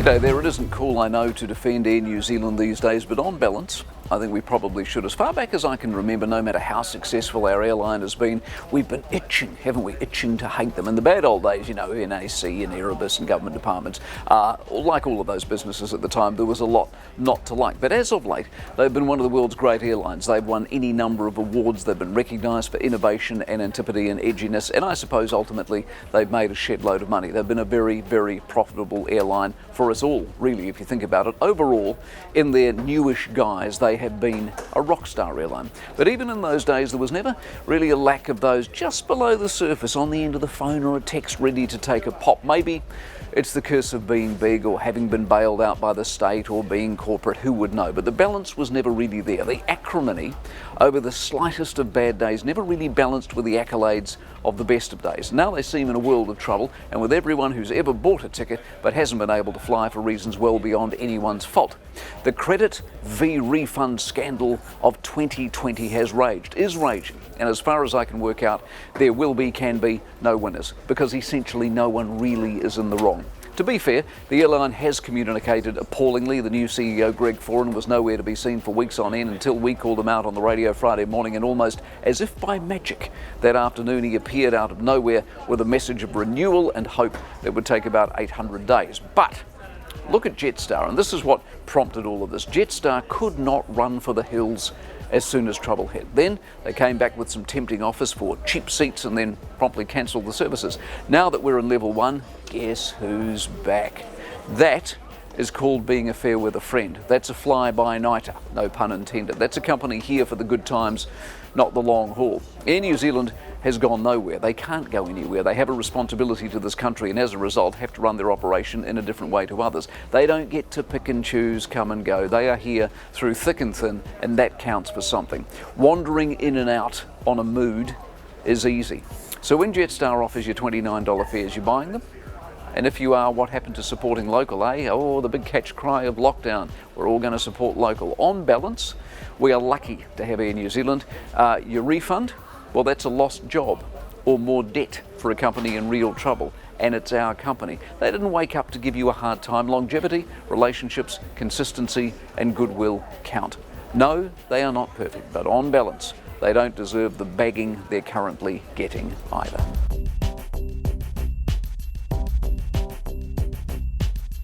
G'day there. It isn't cool, I know, to defend Air New Zealand these days, but on balance, I think we probably should. As far back as I can remember, no matter how successful our airline has been, we've been itching, haven't we? Itching to hate them. In the bad old days, NAC and Erebus and government departments, like all of those businesses at the time, there was a lot not to like. But as of late, they've been one of the world's great airlines. They've won any number of awards. They've been recognised for innovation and antipathy and edginess, and I suppose ultimately they've made a shed load of money. They've been a very, very profitable airline for us all, really, if you think about it. Overall, in their newish guise, they have been a rock star airline. But even in those days, there was never really a lack of those just below the surface on the end of the phone or a text ready to take a pop. Maybe it's the curse of being big or having been bailed out by the state or being corporate, who would know? But the balance was never really there. The acrimony over the slightest of bad days never really balanced with the accolades of the best of days. Now they seem in a world of trouble, and with everyone who's ever bought a ticket but hasn't been able to fly for reasons well beyond anyone's fault. The credit v refund scandal of 2020 is raging, and as far as I can work out, there can be no winners, because essentially no one really is in the wrong. To be fair, the airline has communicated appallingly. The new CEO, Greg Foran, was nowhere to be seen for weeks on end until we called him out on the radio Friday morning, and almost as if by magic, that afternoon he appeared out of nowhere with a message of renewal and hope that would take about 800 days. But look at Jetstar, and this is what prompted all of this. Jetstar could not run for the hills as soon as trouble hit. Then they came back with some tempting offers for cheap seats and then promptly cancelled the services. Now that we're in level 1, guess who's back? That is called being a fair weather friend. That's a fly-by-nighter, no pun intended. That's a company here for the good times, not the long haul. Air New Zealand has gone nowhere. They can't go anywhere. They have a responsibility to this country, and as a result have to run their operation in a different way to others. They don't get to pick and choose, come and go. They are here through thick and thin, and that counts for something. Wandering in and out on a mood is easy. So when Jetstar offers you $29 fares, you're buying them? And if you are, what happened to supporting local, eh? Oh, the big catch cry of lockdown. We're all going to support local. On balance, we are lucky to have Air New Zealand. Your refund? Well, that's a lost job or more debt for a company in real trouble. And it's our company. They didn't wake up to give you a hard time. Longevity, relationships, consistency, and goodwill count. No, they are not perfect, but on balance, they don't deserve the bagging they're currently getting either.